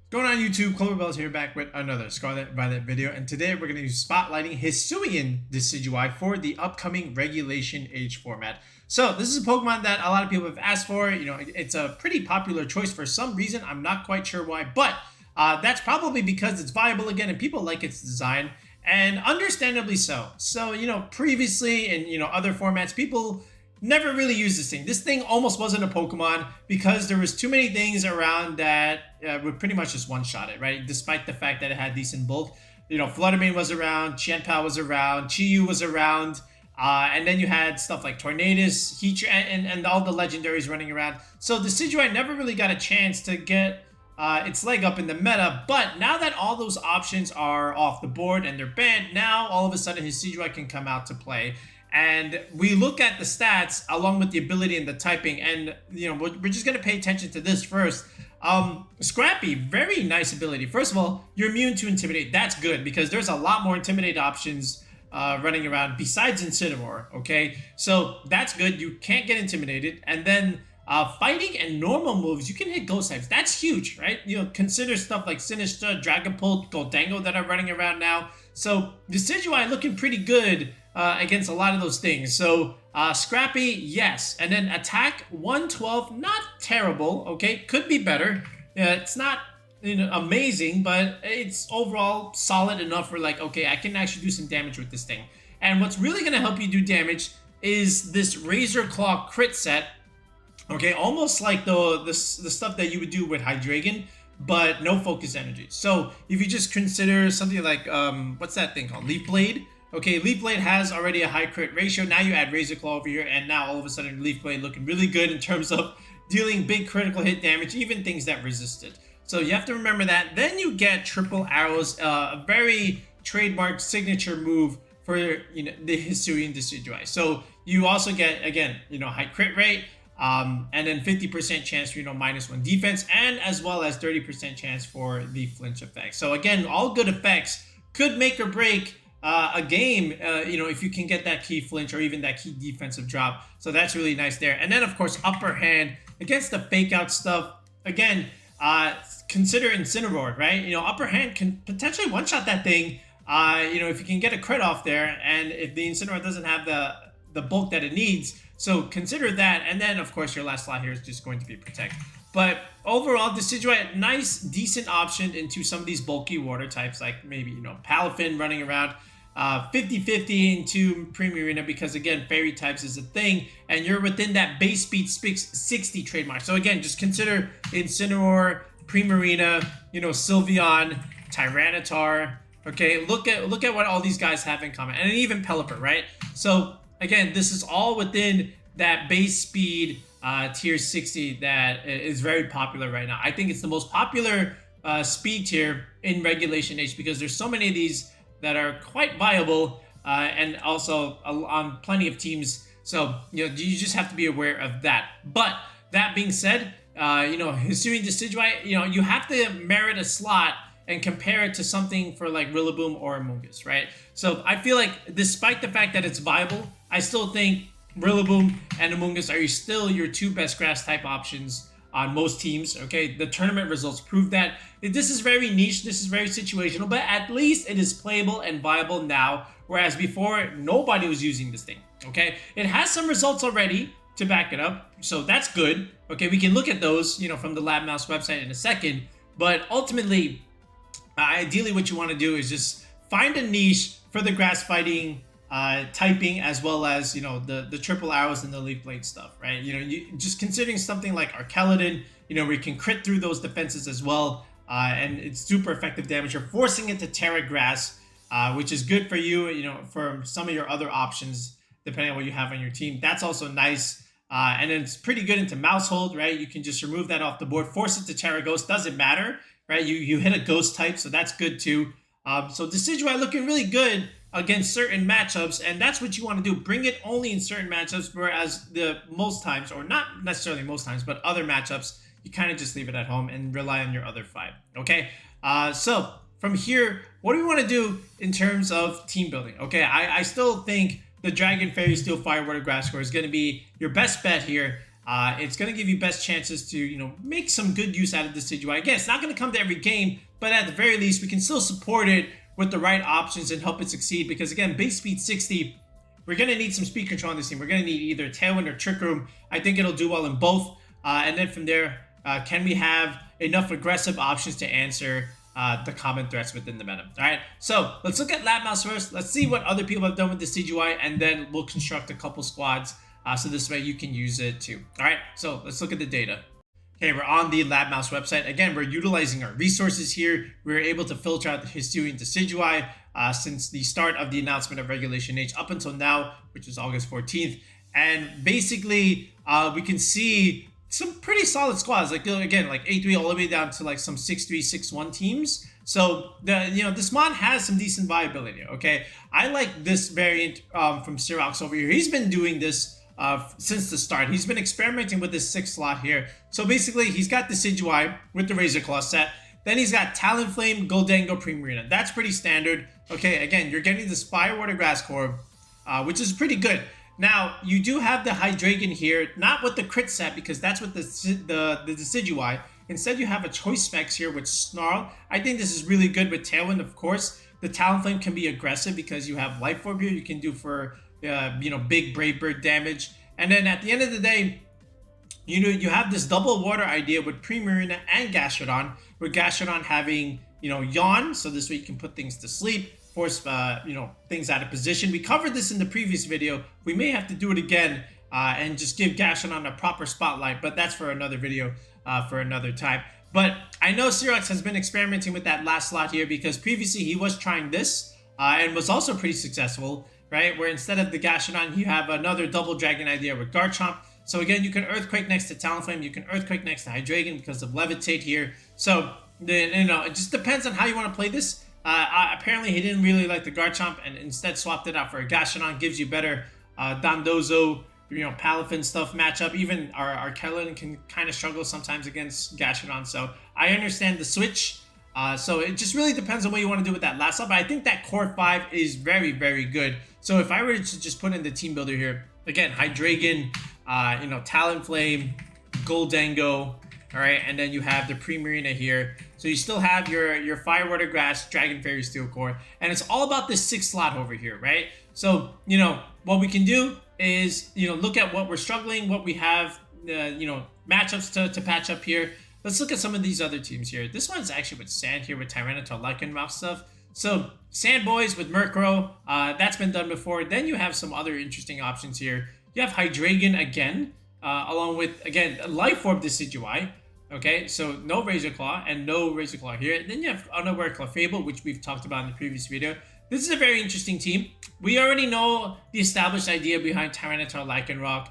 Going on YouTube, Cloverbell's here back with another Scarlet Violet video, and today we're going to be spotlighting Hisuian Decidueye for the upcoming Regulation Age format. So this is a Pokemon that a lot of people have asked for. You know, it's a pretty popular choice for some reason. I'm not quite sure why, but that's probably because it's viable again and people like its design, and understandably so. So, you know, previously in, other formats, people never really used this thing. This thing almost wasn't a Pokemon because there was too many things around that would pretty much just one-shot it, right? Despite the fact that it had decent bulk. You know, Fluttermane was around, Qianpao was around, Chi-Yu was around, and then you had stuff like Tornadus, Heatran, and all the legendaries running around. So Decidueye never really got a chance to get its leg up in the meta, but now that all those options are off the board and they're banned, now all of a sudden Decidueye can come out to play. And we look at the stats along with the ability and the typing, and we're just going to pay attention to this first. Scrappy, very nice ability. First of all, you're immune to Intimidate. That's good because there's a lot more Intimidate options running around besides Incineroar, okay? So that's good. You can't get intimidated. And then fighting and normal moves, you can hit ghost types. That's huge, right? You know, consider stuff like Sinistra, Dragapult, Goldango that are running around now. So Decidueye looking pretty good against a lot of those things. So Scrappy, yes. And then attack 112, not terrible, okay? Could be better. It's not amazing, but it's overall solid enough for like, okay, I can actually do some damage with this thing. And what's really going to help you do damage is this Razor Claw crit set. Okay, almost like the stuff that you would do with Hydreigon, but no focus energy. So if you just consider something like, what's that thing called? Leaf Blade. Okay, Leaf Blade has already a high crit ratio. Now you add Razor Claw over here, and now all of a sudden Leaf Blade looking really good in terms of dealing big critical hit damage, even things that resisted. So you have to remember that. Then you get Triple Arrows, a very trademark signature move for the Hisuian Decidueye. So you also get, again, high crit rate, and then 50% chance for -1 defense, and as well as 30% chance for the flinch effect. So again, all good effects could make or break a game, if you can get that key flinch or even that key defensive drop. So that's really nice there. And then of course, upper hand against the fake out stuff. Again, consider Incineroar, right? Upper hand can potentially one-shot that thing. If you can get a crit off there, and if the Incineroar doesn't have the bulk that it needs. So consider that. And then of course, your last slot here is just going to be Protect. But overall, Decidueye, nice, decent option into some of these bulky water types, like maybe, Palafin running around 50-50 into Primarina, because again, fairy types is a thing, and you're within that base speed 60 trademark. So again, just consider Incineroar, Primarina, Sylveon, Tyranitar. Okay, look at what all these guys have in common, and even Pelipper, right? So again, this is all within that base speed tier 60 that is very popular right now. I think it's the most popular speed tier in Regulation H because there's so many of these that are quite viable and also on plenty of teams. So, you just have to be aware of that. But that being said, Hisuian Decidueye, you have to merit a slot and compare it to something for like Rillaboom or Amoongus, right? So I feel like despite the fact that it's viable, I still think Rillaboom and Amoongus are still your two best grass type options on most teams, okay? The tournament results prove that. This is very niche, this is very situational, but at least it is playable and viable now, whereas before, nobody was using this thing, okay? It has some results already to back it up, so that's good. Okay, we can look at those, from the Lab Mouse website in a second, but ultimately, ideally what you want to do is just find a niche for the grass fighting typing, as well as the triple arrows and the leaf blade stuff, right? You just considering something like Archaludon, where you can crit through those defenses as well, and it's super effective damage. You're forcing it to Terra Grass, which is good for you, for some of your other options depending on what you have on your team. That's also nice. And then it's pretty good into Maushold, right? You can just remove that off the board, force it to Terra Ghost, doesn't matter, right? You hit a ghost type, so that's good too. So Decidueye looking really good against certain matchups, and that's what you want to do. Bring it only in certain matchups, whereas most times, or not necessarily most times, but other matchups, you kind of just leave it at home and rely on your other 5, okay? So from here, what do we want to do in terms of team building? Okay, I still think the Dragon, Fairy, Steel, Fire, Water, Grass Core is going to be your best bet here. It's going to give you best chances to, you know, make some good use out of the Decidueye. Again, it's not going to come to every game, but at the very least, we can still support it with the right options and help it succeed. Because again, base speed 60, we're going to need some speed control on this team. We're going to need either Tailwind or Trick Room. I think it'll do well in both. And then from there, can we have enough aggressive options to answer the common threats within the meta? All right, so let's look at Lab Mouse first. Let's see what other people have done with the Decidueye, and then we'll construct a couple squads. So this way you can use it too. All right, so let's look at the data. Okay, we're on the Lab Mouse website. Again, we're utilizing our resources here. We were able to filter out the Hisuian Decidueye since the start of the announcement of Regulation H up until now, which is August 14th. And basically, we can see some pretty solid squads. Like, again, like 8-3 all the way down to like some 6-3, 6-1 teams. So, this mod has some decent viability, okay? I like this variant from Sirox over here. He's been doing this since the start. He's been experimenting with this 6th slot here. So basically, he's got Decidueye with the Razor Claw set. Then he's got Talonflame, Goldango, Primarina. That's pretty standard. Okay, again, you're getting this Firewater Grass Core, which is pretty good. Now, you do have the Hydreigon here, not with the crit set, because that's with the Decidueye. Instead, you have a choice specs here with Snarl. I think this is really good with Tailwind, of course. The Talonflame can be aggressive because you have Life Orb here. You can do for big Brave Bird damage. And then at the end of the day, you have this double water idea with Primarina and Gastrodon, with Gastrodon having, Yawn, so this way you can put things to sleep, force, things out of position. We covered this in the previous video. We may have to do it again and just give Gastrodon a proper spotlight, but that's for another video for another time. But I know Sirox has been experimenting with that last slot here because previously he was trying this and was also pretty successful. Right, where instead of the Gastrodon, you have another double dragon idea with Garchomp. So again, you can Earthquake next to Talonflame, you can Earthquake next to Hydreigon because of Levitate here. So, it just depends on how you want to play this. Apparently, he didn't really like the Garchomp and instead swapped it out for a Gastrodon. Gives you better Dondozo, Palafin stuff matchup. Even our Archaludon can kind of struggle sometimes against Gastrodon. So I understand the switch. So it just really depends on what you want to do with that last up. But I think that core 5 is very, very good. So if I were to just put in the team builder here, again, Hydreigon, Talonflame, Goldango, all right, and then you have the Primarina here. So you still have your Firewater Grass, Dragon Fairy, Steel Core, and it's all about this 6th slot over here, right? So, what we can do is, look at what we're struggling, what we have, matchups to patch up here. Let's look at some of these other teams here. This one's actually with Sand here with Tyranitar, Lycanroc stuff. So Sand Boys with Murkrow, that's been done before. Then you have some other interesting options here. You have Hydreigon again, along with, again, Life Orb Decidueye. Okay, so no Razor Claw and no Razor Claw here. Then you have Unaware Clefable, which we've talked about in the previous video. This is a very interesting team. We already know the established idea behind Tyranitar, Lycanroc,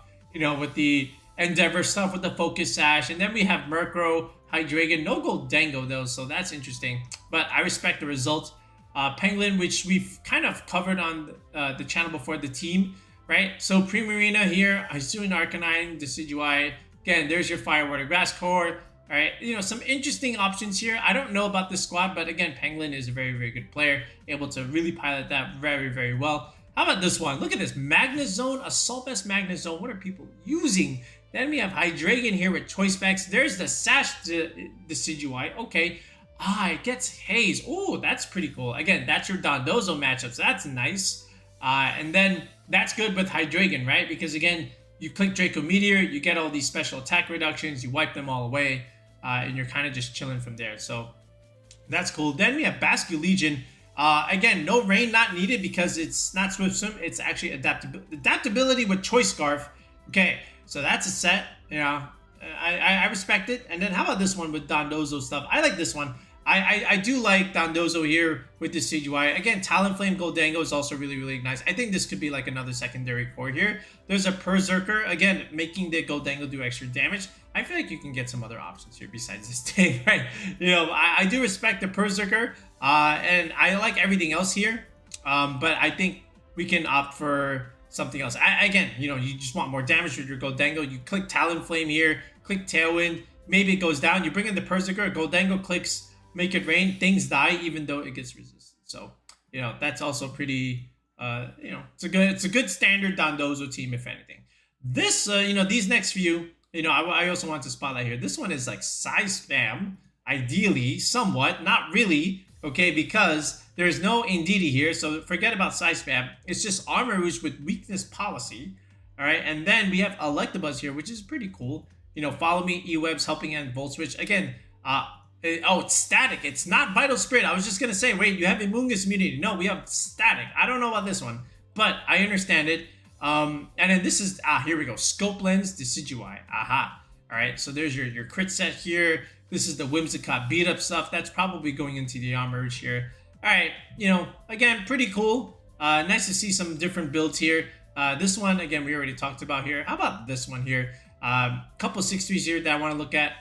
with the Endeavor stuff with the Focus Sash, and then we have Murkrow, Hydreigon, no Goldango though, so that's interesting. But I respect the result. Penguin, which we've kind of covered on the channel before, the team, right? So Primarina here, Hisuian Arcanine, Decidueye. Again, there's your Firewater Grass Core. All right, some interesting options here. I don't know about this squad, but again, Penguin is a very, very good player, able to really pilot that very, very well. How about this one? Look at this, Magnezone, Assault Vest Magnezone. What are people using? Then we have Hydreigon here with Choice Specs. There's the Sash Decidueye. Okay. It gets Haze. Oh, that's pretty cool. Again, that's your Dondozo matchups. That's nice. And then that's good with Hydreigon, right? Because again, you click Draco Meteor, you get all these special attack reductions, you wipe them all away, and you're kind of just chilling from there. So that's cool. Then we have Basculegion. Again, no rain not needed because it's not Swift Swim. It's actually adaptability with Choice Scarf. Okay. So that's a set, I respect it. And then how about this one with Dondozo stuff? I like this one. I do like Dondozo here with the Decidueye. Again, Talonflame Goldango is also really, really nice. I think this could be like another secondary core here. There's a Berserker, again, making the Goldango do extra damage. I feel like you can get some other options here besides this thing, right? I do respect the Berserker, and I like everything else here. But I think we can opt for something else. Again, you just want more damage with your Goldango. You click Talonflame here, click Tailwind. Maybe it goes down. You bring in the Berserker, Goldango clicks Make It Rain. Things die even though it gets resisted. So, that's also pretty, it's a good standard Dondozo team, if anything. This, these next few, you know, I also want to spotlight here. This one is like size spam, ideally, somewhat, not really, okay, because there's no Indeedee here, so forget about size spam. It's just Armarouge with weakness policy, all right, and then we have Electabuzz here, which is pretty cool. You know, follow me, E-Webs, helping hand, Volt Switch. Again, oh, it's static. It's not Vital Spirit. I was just going to say, wait, you have Amoongus immunity. No, we have static. I don't know about this one, but I understand it. And then this is, here we go. Scope Lens, Decidueye. Aha. All right, so there's your crit set here. This is the Whimsicott beat up stuff. That's probably going into the Armarouge here. All right, you know, again, pretty cool. Nice to see some different builds here. This one, again, we already talked about here. How about this one here? Couple 6-3s here that I want to look at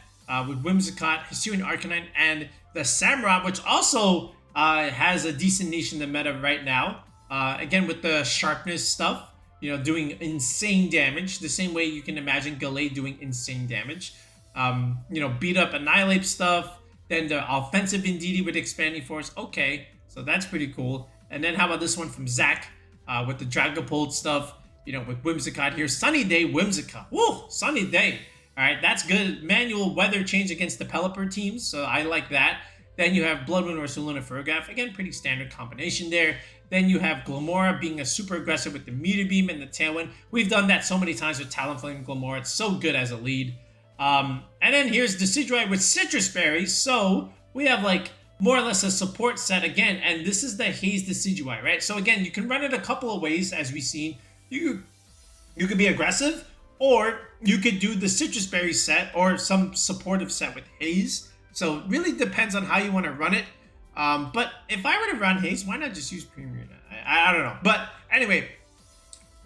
with Whimsicott, Hisuian Arcanine, and the Samurott, which also has a decent niche in the meta right now. Again, with the sharpness stuff, you know, doing insane damage, the same way you can imagine Gallade doing insane damage. You know, beat up Annihilate stuff, then the offensive Indeedee with Expanding Force. Okay, so that's pretty cool. And then how about this one from Zach with the Dragapult stuff, you know, with Whimsicott here. Sunny Day Whimsicott. Woo, sunny day. All right, that's good. Manual weather change against the Pelipper teams, so I like that. Then you have Bloodwind, Ursaluna, Ferrograph. Again, pretty standard combination there. Then you have Glamora being a super aggressive with the Meteor Beam and the Tailwind. We've done that so many times with Talonflame and Glamora. It's so good as a lead. And then here's Decidueye with Citrus Berries. So we have like more or less a support set again. And this is the Haze Decidueye, right? So again, you can run it a couple of ways, as we've seen. You could be aggressive, or you could do the Citrus Berry set or some supportive set with Haze. So it really depends on how you want to run it. But if I were to run Haze, why not just use Primarina? I don't know. But anyway,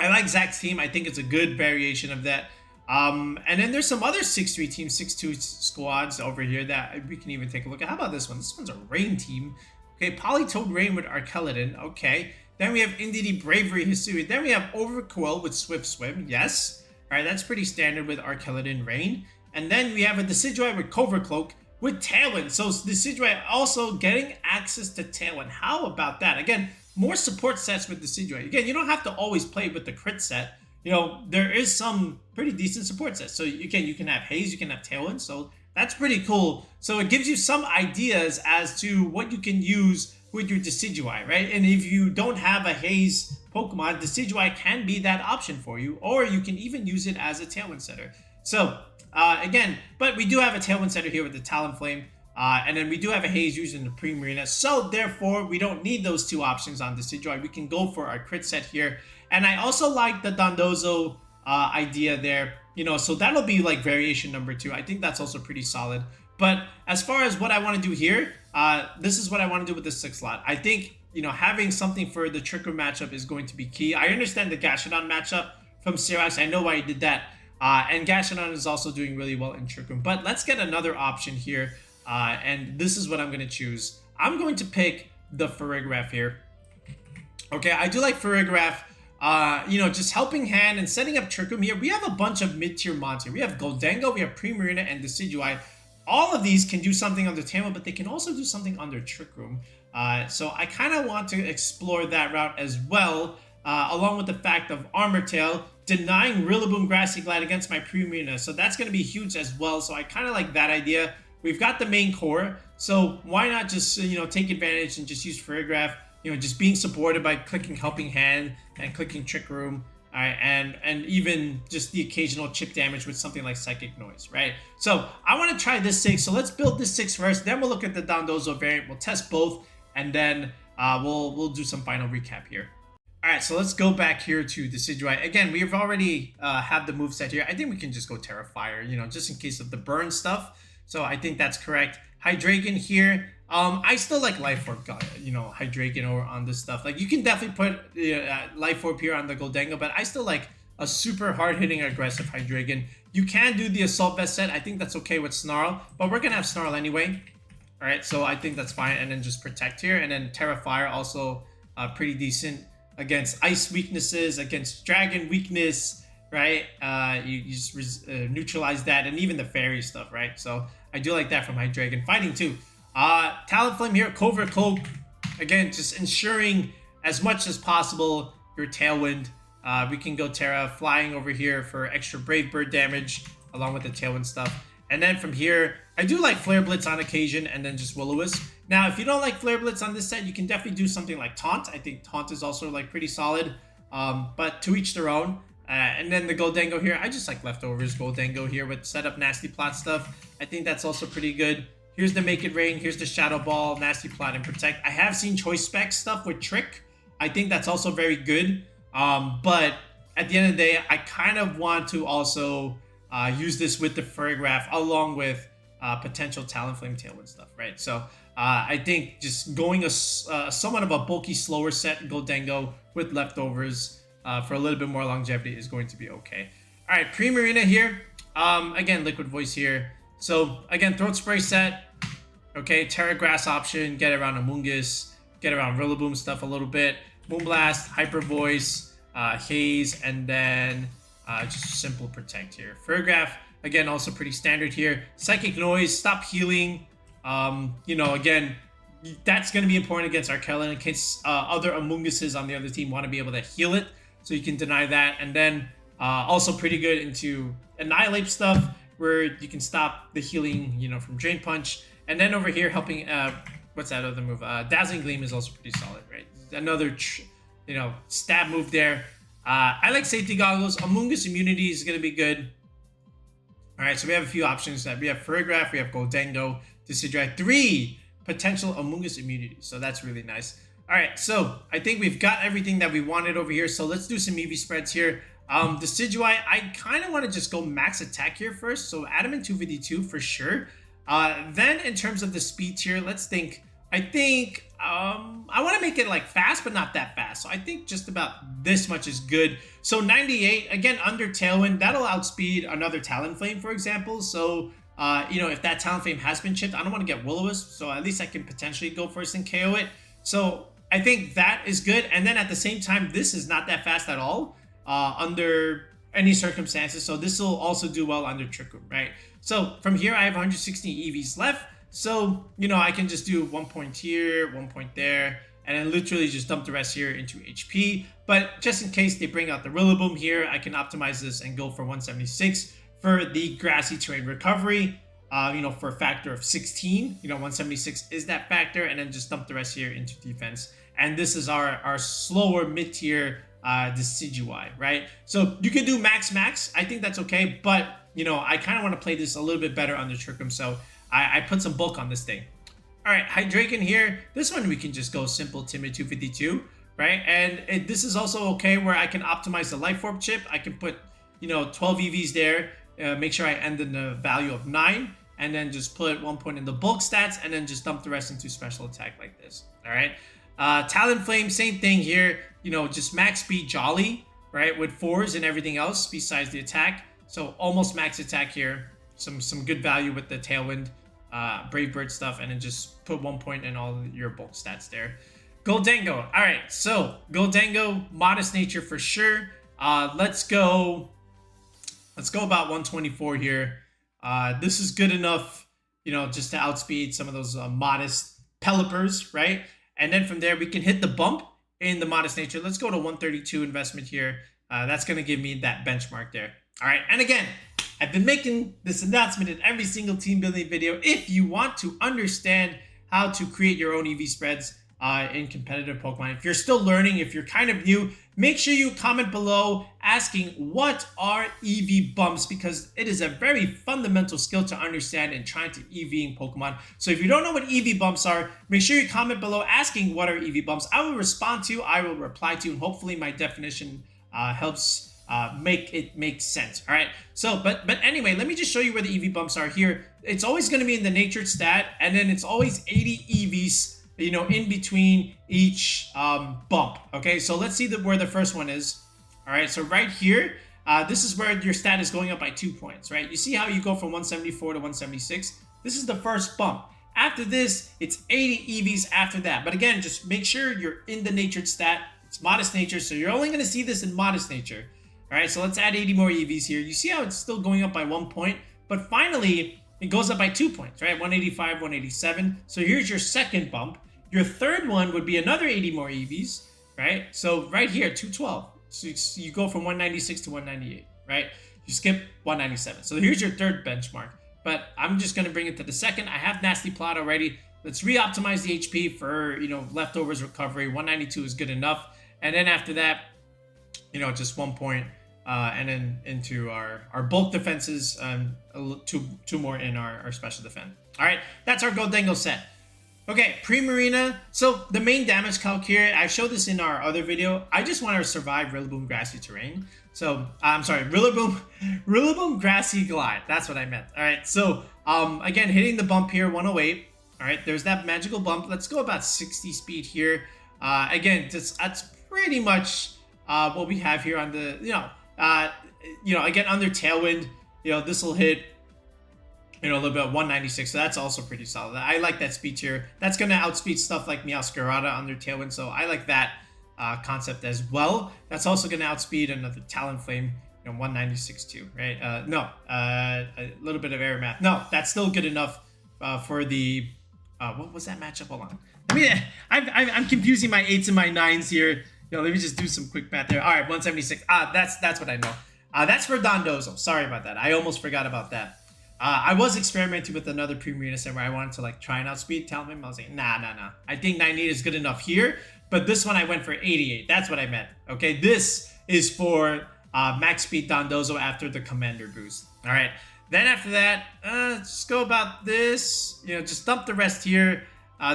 I like Zach's team. I think it's a good variation of that. And then there's some other 6-3 teams, 6-2 squads over here that we can even take a look at. How about this one? This one's a Rain team. Okay, Politoed Rain with Archaludon. Okay. Then we have Indeedee Bravery Hisuian. Then we have Overqwil with Swift Swim. Yes. All right, that's pretty standard with Archaludon Rain. And then we have a Decidueye with Covert Cloak with Tailwind. So Decidueye also getting access to Tailwind. How about that? Again, more support sets with Decidueye. Again, you don't have to always play with the crit set. You know, there is some pretty decent support sets. So you can have Haze, you can have Tailwind. So that's pretty cool. So it gives you some ideas as to what you can use with your Decidueye, right? And if you don't have a Haze Pokemon, Decidueye can be that option for you, or you can even use it as a Tailwind setter. So again, but we do have a Tailwind setter here with the Talonflame, and then we do have a Haze using the Primarina. So therefore, we don't need those two options on Decidueye. We can go for our crit set here. And I also like the Dondozo idea there, you know, so that'll be like variation number 2. I think that's also pretty solid. But as far as what I want to do here, this is what I want to do with the 6 slot. I think, you know, having something for the Trick Room matchup is going to be key. I understand the Gashadon matchup from Sirax. I know why he did that. And Gashadon is also doing really well in Trick Room. But let's get another option here. And this is what I'm going to choose. I'm going to pick the Ferrograph here. Okay, I do like Ferrograph. You know, just helping hand and setting up Trick Room here. We have a bunch of mid-tier mons here. We have Goldango, we have Primarina, and Decidueye. All of these can do something under Tailwind, but they can also do something under Trick Room. So I kind of want to explore that route as well, along with the fact of Armor Tail denying Rillaboom Grassy Glide against my Primarina. So that's going to be huge as well. So I kind of like that idea. We've got the main core, so why not just, you know, take advantage and just use Ferrograph, you know, just being supported by clicking Helping Hand and clicking Trick Room. And even just the occasional chip damage with something like Psychic Noise, right? So I want to try this 6. So let's build this 6 first. Then we'll look at the Dondozo variant. We'll test both, and then we'll do some final recap here. All right, so let's go back here to Decidueye. Again, we've already had the moveset here. I think we can just go Terra Fire, you know, just in case of the burn stuff. So I think that's correct. Hydreigon here. I still like Life Orb, you know, Hydreigon over on this stuff. Like, you can definitely put Life Orb here on the Goldango, but I still like a super hard-hitting aggressive Hydreigon. You can do the Assault Vest set. I think that's okay with Snarl, but we're going to have Snarl anyway. All right, so I think that's fine. And then just Protect here. And then Terra Fire also pretty decent against Ice weaknesses, against Dragon weakness, right? You just neutralize that, and even the Fairy stuff, right? So I do like that from Hydreigon. Fighting too. Talonflame here, Covert Cloak. Again, just ensuring as much as possible your Tailwind. We can go Terra Flying over here for extra Brave Bird damage. along with the Tailwind stuff. And then from here, I do like Flare Blitz on occasion, and then just Will-O-Wisp. Now, if you don't like Flare Blitz on this set, you can definitely do something like Taunt. I think Taunt is also like pretty solid, but to each their own. And then the Goldengo here, I just like Leftovers Goldengo here with setup Nasty Plot stuff. I think that's also pretty good. Here's the Make It Rain, here's the Shadow Ball, Nasty Plot, and Protect. I have seen Choice Spec stuff with Trick. I think that's also very good. But at the end of the day, I kind of want to also use this with the Furgraph along with potential Talonflame Tailwind stuff, right? So I think just going a somewhat of a bulky, slower set Goldengo with Leftovers for a little bit more longevity is going to be okay. All right, Primarina here. Again, Liquid Voice here. So again, Throat Spray set. Okay, Terra Grass option. Get around Amoongus. Get around Rillaboom stuff a little bit. Moonblast, Hyper Voice, Haze, and then just Simple Protect here. Furgraph, again, also pretty standard here. Psychic Noise, Stop Healing. You know, again, that's going to be important against Archaludon in case other Amoonguses on the other team want to be able to heal it. So you can deny that. And then also pretty good into Annihilate stuff where you can stop the healing, you know, from Drain Punch. And then over here helping, what's that other move? Dazzling Gleam is also pretty solid, right? Another, you know, stab move there. I like Safety Goggles. Amoongus Immunity is going to be good. All right, so we have a few options. We have Furgraph, we have Goldengo, Decidueye, 3 potential Amoongus immunities. So that's really nice. All right, so I think we've got everything that we wanted over here. So let's do some EV spreads here. Decidueye, I kind of want to just go max attack here first. So Adamant 252 for sure. Then in terms of the speed tier, let's think. I think I want to make it like fast, but not that fast. So I think just about this much is good. So 98, again, under Tailwind, that'll outspeed another Talonflame, for example. So, you know, if that Talonflame has been chipped, I don't want to get Will-O-Wisp. So at least I can potentially go first and KO it. So I think that is good. And then at the same time, this is not that fast at all under any circumstances. So this will also do well under Trick Room, right? So from here, I have 160 EVs left. So, you know, I can just do 1 point here, 1 point there, and then literally just dump the rest here into HP. But just in case they bring out the Rillaboom here, I can optimize this and go for 176 for the Grassy Terrain Recovery, you know, for a factor of 16. You know, 176 is that factor, and then just dump the rest here into defense. And this is our slower mid-tier Decidueye, right? So you can do max. I think that's okay, but, you know, I kind of want to play this a little bit better under Trick Room, so I put some bulk on this thing. All right, Hydreigon here. This one we can just go simple Timid 252, right? And this is also okay where I can optimize the Life Orb chip. I can put, you know, 12 EVs there. Make sure I end in the value of 9. And then just put 1 point in the bulk stats. And then just dump the rest into special attack like this. All right. Talonflame, same thing here. You know, just max speed Jolly, right? With 4s and everything else besides the attack. So almost max attack here. Some good value with the Tailwind, Brave Bird stuff, and then just put 1 point in all your bulk stats there. Goldengo. All right, so Goldengo, Modest Nature for sure. Let's go about 124 here. This is good enough, you know, just to outspeed some of those modest Pelipers, right? And then from there, we can hit the bump in the Modest Nature. Let's go to 132 investment here. That's going to give me that benchmark there. All right, and again, I've been making this announcement in every single team building video. If you want to understand how to create your own EV spreads in competitive Pokemon, if you're still learning, if you're kind of new, make sure you comment below asking what are EV bumps, because it is a very fundamental skill to understand in trying to EV in Pokemon. So if you don't know what EV bumps are, make sure you comment below asking what are EV bumps. I will respond to you, I will reply to you, and hopefully my definition helps make it make sense. All right, so but anyway, let me just show you where the EV bumps are here. It's always going to be in the natured stat, and then it's always 80 EVs, you know, in between each bump. Okay, so let's see where the first one is. All right, so right here, this is where your stat is going up by 2 points, right? You see how you go from 174 to 176? This is the first bump. After this, it's 80 EVs after that. But again, just make sure you're in the natured stat. It's Modest Nature, so you're only going to see this in Modest Nature. All right, so let's add 80 more EVs here. You see how it's still going up by 1 point, but finally it goes up by 2 points, right? 185, 187. So here's your second bump. Your third one would be another 80 more EVs, right? So right here, 212. So you go from 196 to 198, right? You skip 197. So here's your third benchmark. But I'm just going to bring it to the second. I have Nasty Plot already. Let's re-optimize the HP for, leftovers recovery. 192 is good enough. And then after that, just 1 point. And then into our bulk defenses, two more in our special defense. All right, that's our Goldengo set. Okay, Primarina. So the main damage calc here, I showed this in our other video. I just want to survive Rillaboom Grassy Terrain. So, I'm sorry, Rillaboom Grassy Glide. That's what I meant. All right, so again, hitting the bump here, 108. All right, there's that magical bump. Let's go about 60 speed here. Again, that's pretty much what we have here on the, again, under Tailwind, this will hit, a little bit of 196, so that's also pretty solid. I like that speed tier. That's going to outspeed stuff like Meowscarada under Tailwind, so I like that concept as well. That's also going to outspeed another Talonflame, 196 too, right? A little bit of error math. No, that's still good enough for the, what was that matchup? Hold on. I'm confusing my 8s and my 9s here. Let me just do some quick math there. All right, 176. That's what I know. That's for Dondozo. Sorry about that. I almost forgot about that. I was experimenting with another Primarina set where I wanted to try and outspeed Talonflame. I was like, nah. I think 98 is good enough here. But this one I went for 88. That's what I meant. Okay, this is for max speed Dondozo after the Commander boost. All right. Then after that, just go about this. Just dump the rest here.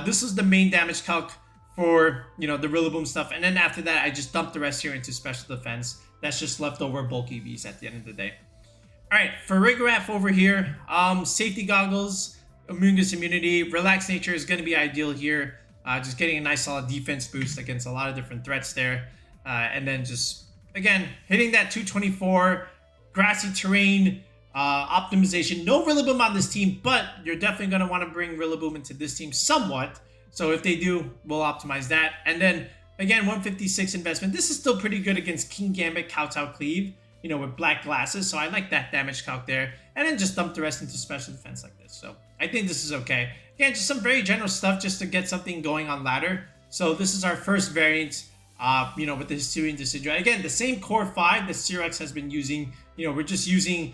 This is the main damage calc for, the Rillaboom stuff. And then after that, I just dumped the rest here into special defense. That's just leftover bulk EVs at the end of the day. All right, for Rigraff over here, safety goggles, Amoongus immunity, relaxed nature is going to be ideal here. Just getting a nice solid defense boost against a lot of different threats there. And then just, again, hitting that 224, grassy terrain, optimization. No Rillaboom on this team, but you're definitely going to want to bring Rillaboom into this team somewhat. So if they do, we'll optimize that. And then, again, 156 investment. This is still pretty good against King Gambit, Kowtow Cleave, with black glasses. So I like that damage calc there. And then just dump the rest into special defense like this. So I think this is okay. Again, just some very general stuff just to get something going on ladder. So this is our first variant, with the Hisuian Decidueye. Again, the same core 5 that Cyrex has been using. We're just using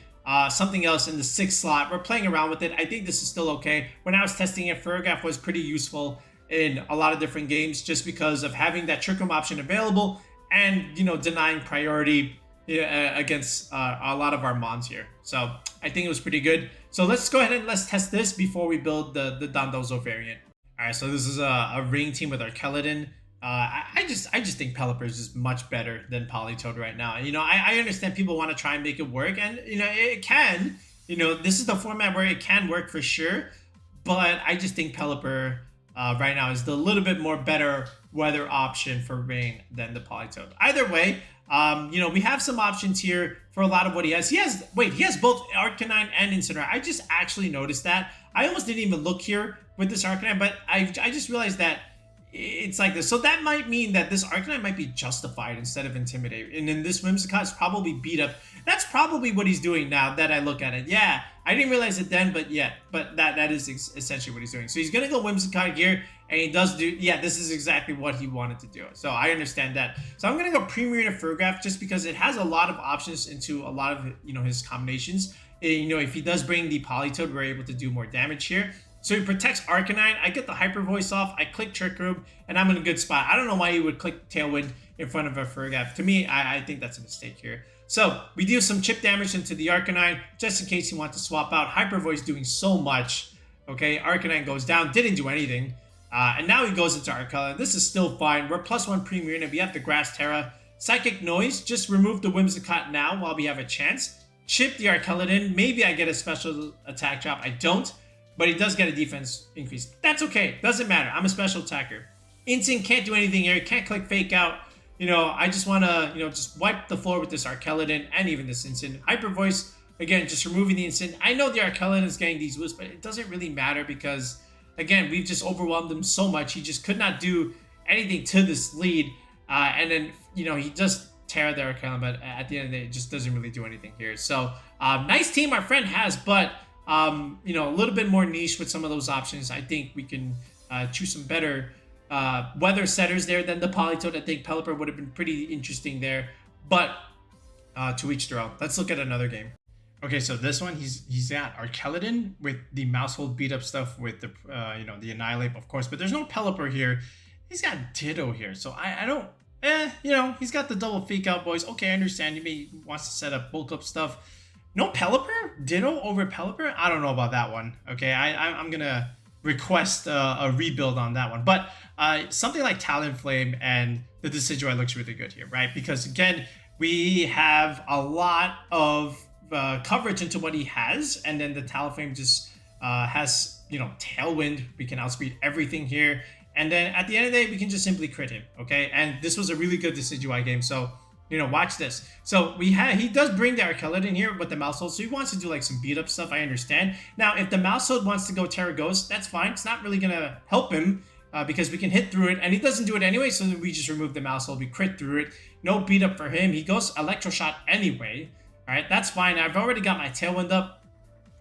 something else in the 6th slot. We're playing around with it. I think this is still okay. When I was testing it, Ferrogaf was pretty useful in a lot of different games just because of having that Trick Room option available and, denying priority against a lot of our mons here. So I think it was pretty good. So let's go ahead and let's test this before we build the Dondozo variant. All right, so this is a ring team with Archaludon. I just think Pelipper is just much better than Politoed right now. I understand people want to try and make it work, and it can. This is the format where it can work for sure. But I just think Pelipper right now is the little bit more better weather option for rain than the Politoed. Either way, we have some options here for a lot of what he has. He has both Arcanine and Incineroar. I just actually noticed that. I almost didn't even look here with this Arcanine, but I just realized that it's like this. So that might mean that this Arcanine might be justified instead of Intimidate. And then this Whimsicott is probably beat up. That's probably what he's doing now that I look at it. Yeah, I didn't realize it then, but that is essentially what he's doing. So he's going to go Whimsicott here, and he does do, this is exactly what he wanted to do. So I understand that. So I'm going to go Primarina Ferrogaf just because it has a lot of options into a lot of, his combinations. If he does bring the Politoed, we're able to do more damage here. So he protects Arcanine. I get the Hyper Voice off. I click Trick Room, and I'm in a good spot. I don't know why you would click Tailwind in front of a Ferrogaf. To me, I think that's a mistake here. So we do some chip damage into the Arcanine, just in case you want to swap out. Hyper Voice doing so much. Okay, Arcanine goes down, didn't do anything. And now he goes into Archaludon. This is still fine. We're +1 Primarina. We have the Grass Terra. Psychic Noise. Just remove the Whimsicott now while we have a chance. Chip the Archaludon. Maybe I get a special attack drop. I don't. But he does get a defense increase. That's okay. Doesn't matter. I'm a special attacker. Instinct can't do anything here. Can't click Fake Out. I just want to, just wipe the floor with this Archaludon and even this Instant. Hyper Voice, again, just removing the Instant. I know the Archaludon is getting these woos, but it doesn't really matter because, again, we've just overwhelmed him so much. He just could not do anything to this lead. And then, he just tear the Archaludon, but at the end of the day, it just doesn't really do anything here. So, nice team our friend has, but a little bit more niche with some of those options. I think we can choose some better weather setters there than the Politoed. I think Pelipper would have been pretty interesting there. But to each their own. Let's look at another game. Okay, so this one, he's got Archaludon with the Maushold beat up stuff with the the Annihilate, of course, but there's no Pelipper here. He's got Ditto here, so I don't he's got the double fake out boys. Okay, I understand he maybe wants to set up bulk up stuff. No Pelipper? Ditto over Pelipper? I don't know about that one. Okay, I'm gonna request a rebuild on that one, but something like Talonflame and the Decidueye looks really good here, right? Because again, we have a lot of coverage into what he has, and then the Talonflame just has Tailwind. We can outspeed everything here, and then at the end of the day we can just simply crit him. Okay, and this was a really good Decidueye game, so watch this. So he does bring the Archaludon here with the Maushold, so he wants to do like some beat up stuff. I understand. Now if the Maushold wants to go Terra Ghost, that's fine. It's not really gonna help him because we can hit through it, and he doesn't do it anyway, so we just remove the Maushold, we crit through it. No beat up for him. He goes Electroshot anyway. All right, that's fine. I've already got my Tailwind up.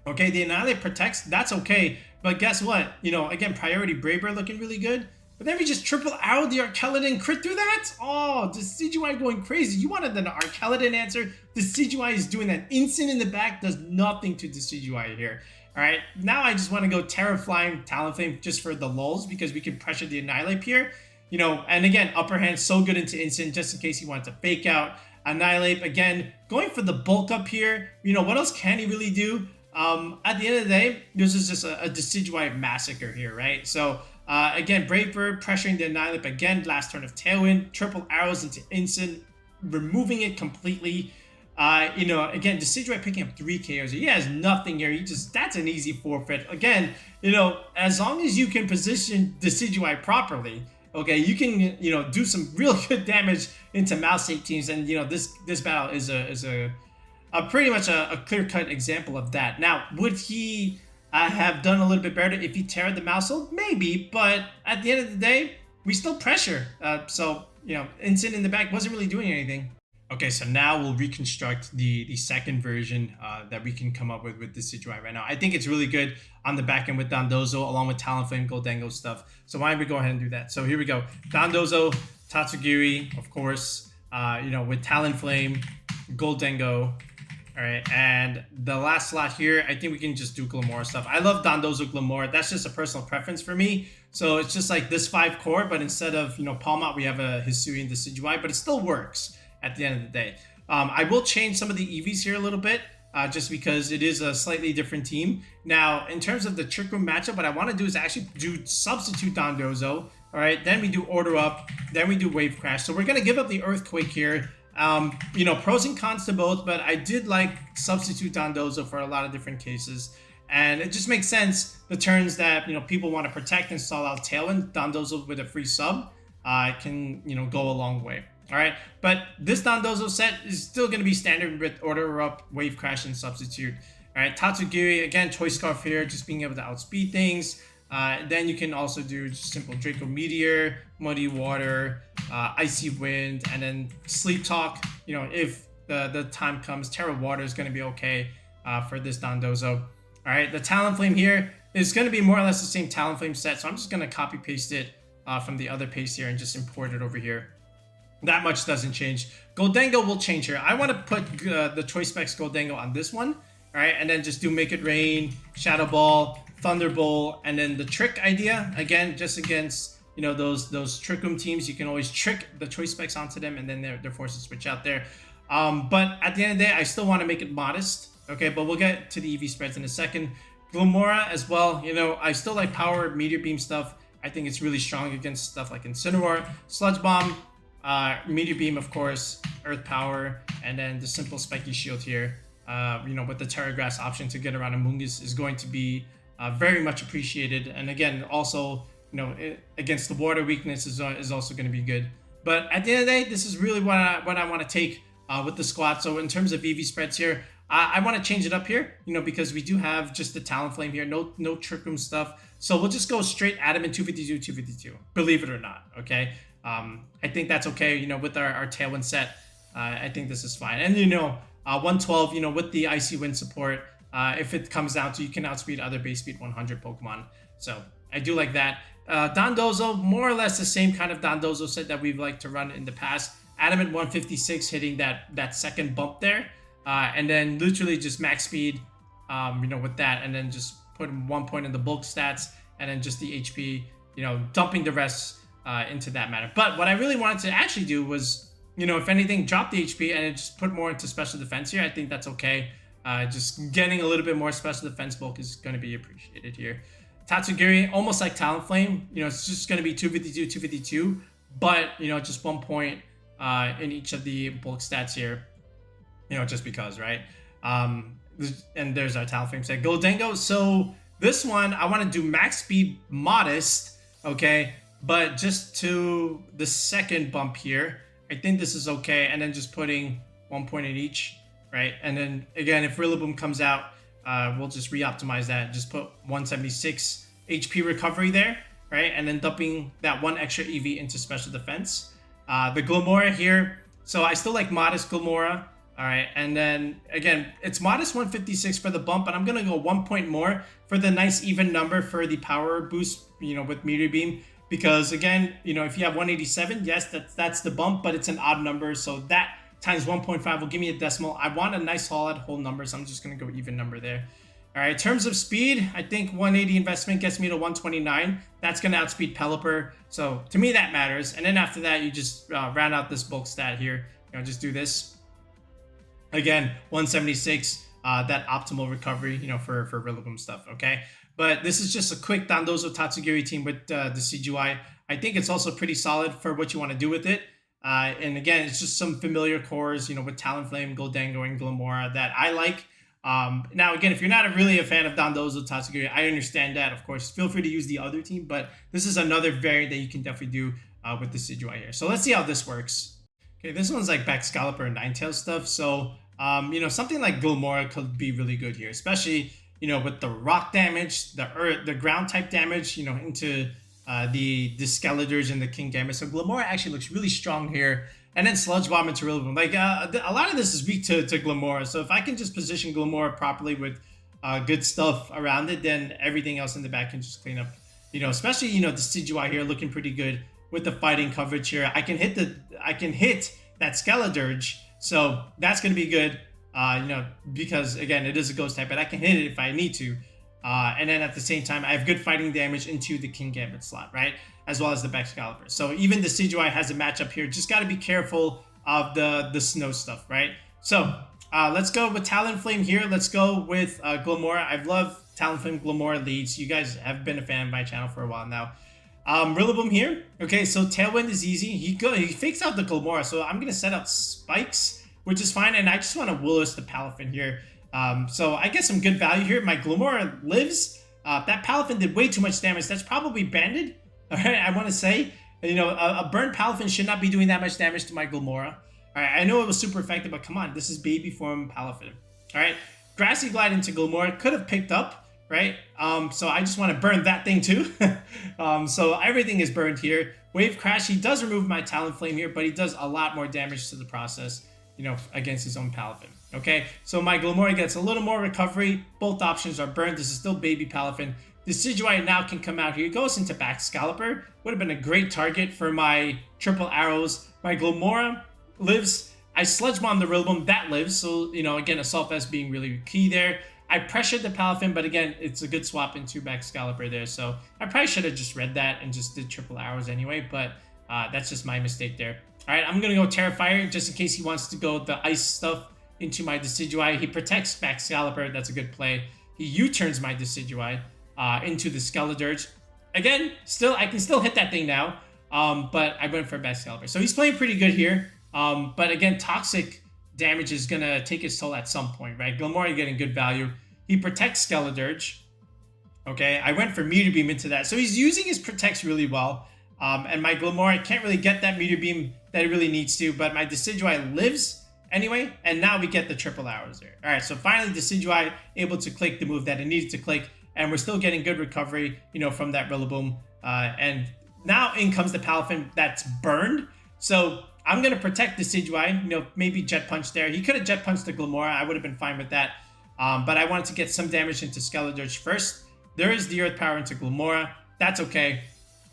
Okay, the Annihilate protects. That's okay. But guess what? Again, priority Braver looking really good. But then we just triple arrow the Archaludon, crit through that? Oh, Decidueye going crazy. You wanted an Archaludon answer. Decidueye is doing that. Instant in the back does nothing to Decidueye here. All right, now I just want to go Terra Flying Talonflame just for the lulz because we can pressure the Annihilate here. And again, upper hand so good into instant just in case he wanted to fake out. Annihilate, again, going for the bulk up here. What else can he really do? At the end of the day, this is just a Decidueye massacre here, right? So, again, Brave Bird pressuring the Annihilate again, last turn of Tailwind, triple arrows into instant, removing it completely. Again, Decidueye picking up 3 KOs. He has nothing here. That's an easy forfeit. Again, as long as you can position Decidueye properly, okay, you can do some real good damage into mouse 8 teams, and this battle is a pretty much a clear-cut example of that. Now, would he have done a little bit better if he teared the Maushold? Maybe, but at the end of the day, we still pressure. So instant in the back wasn't really doing anything. Okay, so now we'll reconstruct the second version that we can come up with Decidueye right now. I think it's really good on the back end with Dondozo along with Talonflame, Goldengo stuff. So why don't we go ahead and do that? So here we go. Dondozo, Tatsugiri, of course, with Talonflame, Goldengo. All right, and the last slot here, I think we can just do Glamora stuff. I love Dondozo Glamora. That's just a personal preference for me. So it's just like this 5 core, but instead of, Palmot, we have a Hisuian Decidueye, but it still works at the end of the day. I will change some of the EVs here a little bit, just because it is a slightly different team. Now, in terms of the Trick Room matchup, what I want to do is actually do substitute Dondozo. All right, then we do Order Up, then we do Wave Crash. So we're going to give up the Earthquake here. Pros and cons to both, but I did like substitute Dondozo for a lot of different cases. And it just makes sense, the turns that, people want to protect and stall out Tailwind, Dondozo with a free sub can, go a long way. All right, but this Dondozo set is still going to be standard with Order Up, Wave Crash, and Substitute. All right, Tatsugiri, again, Choice Scarf here, just being able to outspeed things. Then you can also do just simple Draco Meteor, Muddy Water, Icy Wind, and then Sleep Talk. If the time comes, Terra Water is going to be okay for this Dondozo. All right, the Talonflame here is going to be more or less the same Talonflame set, so I'm just going to copy paste it from the other paste here and just import it over here. That much doesn't change. Goldengo will change here. I want to put the Choice Specs Goldengo on this one. All right, and then just do Make It Rain, Shadow Ball, Thunderbolt, and then the Trick idea. Again, just against, those Trick Room teams, you can always trick the Choice Specs onto them, and then they're forced to switch out there. But at the end of the day, I still want to make it modest. Okay, but we'll get to the EV spreads in a second. Glamora as well. I still like Power, Meteor Beam stuff. I think it's really strong against stuff like Incineroar, Sludge Bomb, Meteor Beam, of course, Earth Power, and then the simple Spiky Shield here. With the Terra Grass option to get around Amoongus is going to be very much appreciated. And again, also, against the water weakness is also going to be good. But at the end of the day, this is really what I want to take with the squad. So in terms of EV spreads here, I want to change it up here, because we do have just the Talonflame here, no Trick Room stuff. So we'll just go straight Adamant 252, 252, believe it or not, okay? I think that's okay, with our Tailwind set. I think this is fine. And 112, with the Icy Wind support, if it comes down to you can outspeed other base speed 100 Pokemon. So I do like that. Dondozo, more or less the same kind of Dondozo set that we've liked to run in the past. Adamant 156 hitting that second bump there. And then literally just max speed, with that. And then just put 1 point in the bulk stats. And then just the HP, dumping the rest into that matter. But what I really wanted to actually do was, if anything, drop the HP and just put more into special defense here. I think that's okay. Just getting a little bit more special defense bulk is going to be appreciated here. Tatsugiri, almost like Talonflame, it's just going to be 252, 252, but, just 1 point in each of the bulk stats here, just because, right? And there's our Talonflame set. Goldengo, so this one, I want to do max speed modest, okay, but just to the second bump here, I think this is okay, and then just putting 1 point in each, right? And then, again, if Rillaboom comes out, we'll just re-optimize that. Just put 176 HP recovery there, right? And then dumping that 1 extra EV into special defense. The Glimmora here. So I still like modest Glimmora. All right. And then, again, it's modest 156 for the bump, but I'm going to go 1 point more for the nice even number for the power boost, with Meteor Beam. Because, again, if you have 187, yes, that's the bump, but it's an odd number. So that times 1.5 will give me a decimal. I want a nice solid whole number, so I'm just going to go even number there. All right, in terms of speed, I think 180 investment gets me to 129. That's going to outspeed Pelipper. So to me, that matters. And then after that, you just round out this bulk stat here. Just do this. Again, 176, that optimal recovery, for Rillaboom stuff, okay? But this is just a quick Dondozo Tatsugiri team with the Decidueye. I think it's also pretty solid for what you want to do with it. And again, it's just some familiar cores, with Talonflame, Goldengo, and Glimmora that I like. Now, again, if you're not really a fan of Dondozo Tatsugiri, I understand that, of course. Feel free to use the other team, but this is another variant that you can definitely do with the Decidueye here. So let's see how this works. Okay, this one's like Baxcalibur and Ninetales stuff. So, something like Glimmora could be really good here, especially, with the rock damage, the ground type damage, into the Skeletor's and the King Gambit. So Glimmora actually looks really strong here. And then Sludge Bomb into Rillaboom. Like, a lot of this is weak to Glimmora. So if I can just position Glimmora properly with good stuff around it, then everything else in the back can just clean up. Especially, the Decidueye here looking pretty good with the fighting coverage here. I can hit that Skeletor's. So that's going to be good, because, again, it is a ghost type, but I can hit it if I need to. And then at the same time, I have good fighting damage into the King Gambit slot, right? As well as the Baxcalibur. So even the Decidueye has a matchup here. Just got to be careful of the snow stuff, right? So let's go with Talonflame here. Let's go with Glimmora. I've loved Talonflame Glimmora leads. You guys have been a fan of my channel for a while now. Rillaboom here. Okay, so Tailwind is easy. He fakes out the Glimmora. So I'm going to set up Spikes, which is fine. And I just want to Willis the Palafin here. So I get some good value here. My Glimmora lives. That Palafin did way too much damage. That's probably banded. All right, I want to say, a burnt Palafin should not be doing that much damage to my Glimmora. All right, I know it was super effective, but come on, this is baby form Palafin. All right, Grassy Glide into Glimmora could have picked up, right? So I just want to burn that thing too. So everything is burned here. Wave Crash, he does remove my Talonflame here, but he does a lot more damage to the process, against his own Palafin. Okay, so my Glimmora gets a little more recovery. Both options are burned. This is still baby Palafin. The Decidueye now can come out here. It goes into Baxcalibur. Would have been a great target for my triple arrows. My Glimmora lives. I Sludge Bomb the Rillaboom. That lives. So, again, Assault Vest being really key there. I pressured the Palafin, but again, it's a good swap into Baxcalibur there. So I probably should have just read that and just did triple arrows anyway, but that's just my mistake there. All right, I'm going to go Terrifier just in case he wants to go the ice stuff into my Decidueye. He protects Baxcalibur. That's a good play. He U-turns my Decidueye into the Skeletor's. Again, I can still hit that thing now, but I went for Baxcalibur. So he's playing pretty good here. But again, Toxic damage is going to take its toll at some point, right? Glimmora getting good value. He protects Skeletor's. Okay, I went for Meteor Beam into that. So he's using his protects really well. And my Glimmora can't really get that Meteor Beam that it really needs to, but my Decidueye lives anyway, and now we get the triple arrows there. All right, so finally Decidueye able to click the move that it needed to click, and we're still getting good recovery, from that Rillaboom. And now in comes the Palafin that's burned. So I'm going to protect Decidueye, maybe Jet Punch there. He could have Jet Punched the Glimmora. I would have been fine with that. But I wanted to get some damage into Skeletor's first. There is the Earth Power into Glimmora. That's okay.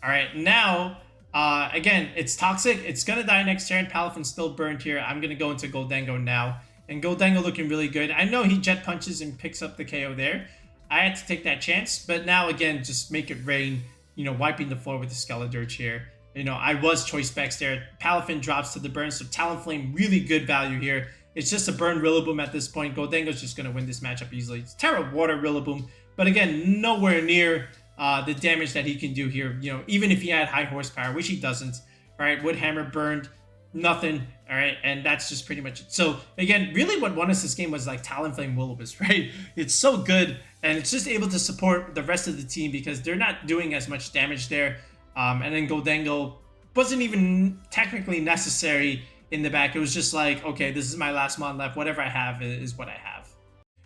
All right, now Again, it's toxic. It's going to die next turn. Palafin's still burned here. I'm going to go into Goldengo now. And Goldengo looking really good. I know he jet punches and picks up the KO there. I had to take that chance. But now, again, just make it rain. Wiping the floor with the Skeledirge here. I was choice specs there. Palafin drops to the burn. So Talonflame, really good value here. It's just a burn Rillaboom at this point. Goldengo's just going to win this matchup easily. It's Terra Water Rillaboom. But again, nowhere near the damage that he can do here. Even if he had high horsepower, which he doesn't. All right, Wood Hammer burned. Nothing. All right, and that's just pretty much it. So again, really what won us this game was like Talonflame Willibus, right? It's so good, and it's just able to support the rest of the team because they're not doing as much damage there. And then Goldengo wasn't even technically necessary in the back. It was just like, okay, this is my last mon left. Whatever I have is what I have.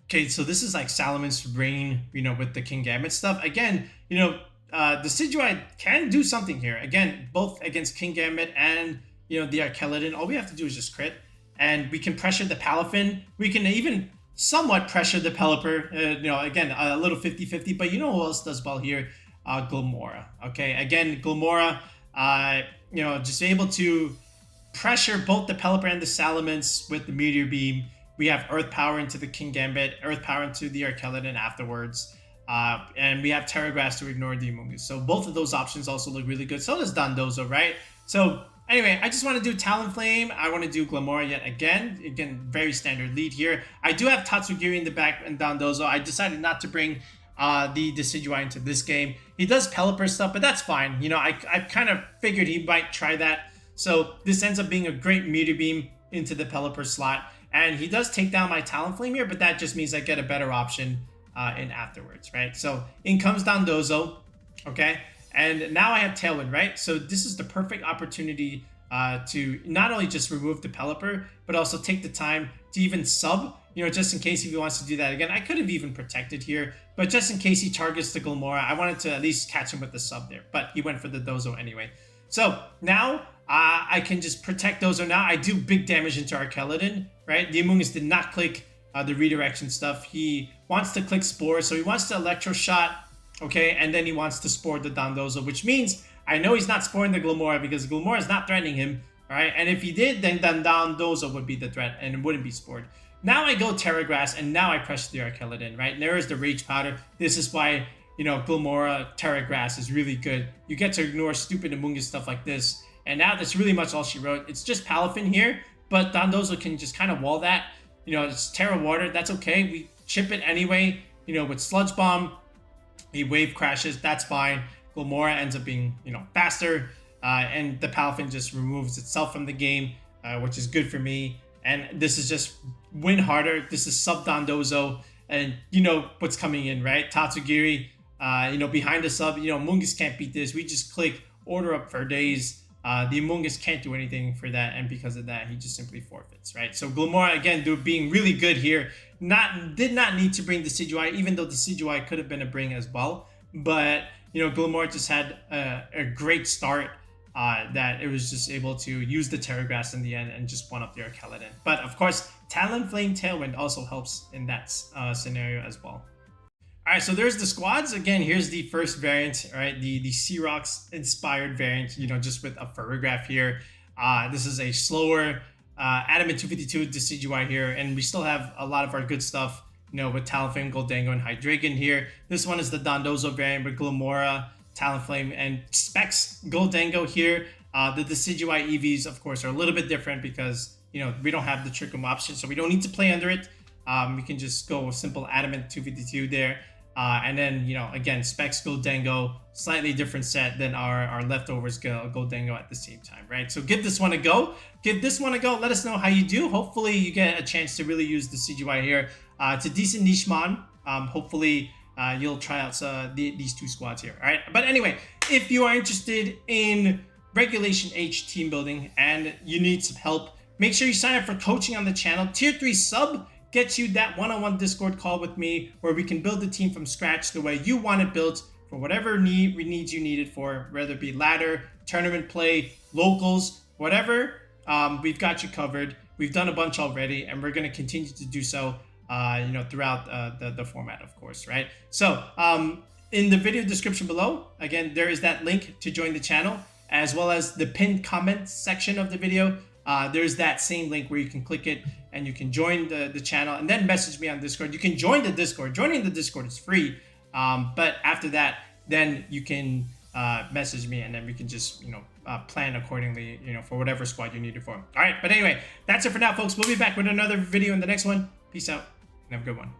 Okay, so this is like Salamon's Rain, with the King Gambit stuff. Again, the Decidueye can do something here. Again, both against King Gambit and the Archaludon. All we have to do is just crit, and we can pressure the Palafin. We can even somewhat pressure the Pelipper. Again, a little 50-50, but who else does well here? Glimmora. Okay, again, Glimmora, just able to pressure both the Pelipper and the Salamence with the Meteor Beam. We have Earth Power into the King Gambit, Earth Power into the Archaludon afterwards. And we have Terra Grass to ignore the Amoongus. So both of those options also look really good. So does Dondozo, right? So anyway, I just want to do Talonflame. I want to do Glimmora yet again. Again, very standard lead here. I do have Tatsugiri in the back and Dondozo. I decided not to bring the Decidueye into this game. He does Pelipper stuff, but that's fine. I kind of figured he might try that. So this ends up being a great Meteor Beam into the Pelipper slot. And he does take down my Talonflame here, but that just means I get a better option in afterwards, right? So in comes Dondozo, okay? And now I have Tailwind, right? So this is the perfect opportunity to not only just remove the Pelipper, but also take the time to even sub, just in case if he wants to do that again. I could have even protected here, but just in case he targets the Glimmora, I wanted to at least catch him with the sub there, but he went for the Dozo anyway. So now I can just protect Dozo now. I do big damage into Archaludon, right? The Amoongus did not click the redirection stuff. He wants to click Spore, so he wants to Electro Shot, okay? And then he wants to Spore the Dondozo, which means I know he's not sporing the Glimmora because Glimmora is not threatening him, all right? And if he did, then Dondozo would be the threat and it wouldn't be spored. Now I go Terra Grass, and now I pressure the Archaludon, right? And there is the Rage Powder. This is why, Glimmora, Terra Grass is really good. You get to ignore stupid Amoongus stuff like this. And now that's really much all she wrote. It's just Palafin here, but Dondozo can just kind of wall that. It's Terra Water. That's okay. We chip it anyway. With Sludge Bomb, he wave crashes. That's fine. Glimmora ends up being, faster. And the Palafin just removes itself from the game, which is good for me. And this is just win harder. This is sub Dondozo. And what's coming in, right? Tatsugiri, behind the sub. Amoongus can't beat this. We just click order up for days. The Amoongus can't do anything for that, and because of that, he just simply forfeits, right? So Glimmora, again, being really good here. Did not need to bring the Decidueye, even though the Decidueye could have been a bring as well. But, Glimmora just had a great start that it was just able to use the Terra Grass in the end and just one up the Archaludon. But, of course, Talonflame Tailwind also helps in that scenario as well. All right, so there's the squads. Again, here's the first variant, all right, the Searox inspired variant, just with a Ferrograph here. This is a slower Adamant 252 Decidueye here, and we still have a lot of our good stuff, with Talonflame, Goldengo, and Hydreigon here. This one is the Dondozo variant with Glimmora, Talonflame, and Specs Goldengo here. The Decidueye EVs, of course, are a little bit different because, we don't have the Trick Room option, so we don't need to play under it. We can just go with simple Adamant 252 there. And then, again, Specs Goldengo, slightly different set than our leftovers Goldengo at the same time, right? So give this one a go. Give this one a go. Let us know how you do. Hopefully you get a chance to really use the Decidueye here. It's a decent niche mon. Hopefully you'll try out these two squads here, all right? But anyway, if you are interested in Regulation H team building and you need some help, make sure you sign up for coaching on the channel. Tier 3 sub gets you that one-on-one Discord call with me where we can build the team from scratch the way you want it built for whatever needs you need it for, whether it be ladder, tournament play, locals, whatever. We've got you covered. We've done a bunch already, and we're going to continue to do so, throughout the format, of course, right? So in the video description below, again, there is that link to join the channel. as well as the pinned comments section of the video. There's that same link where you can click it and you can join the channel and then message me on Discord. You can join the Discord. Joining the Discord is free. But after that, then you can message me and then we can just, plan accordingly, for whatever squad you need it for. All right. But anyway, that's it for now, folks. We'll be back with another video in the next one. Peace out and have a good one.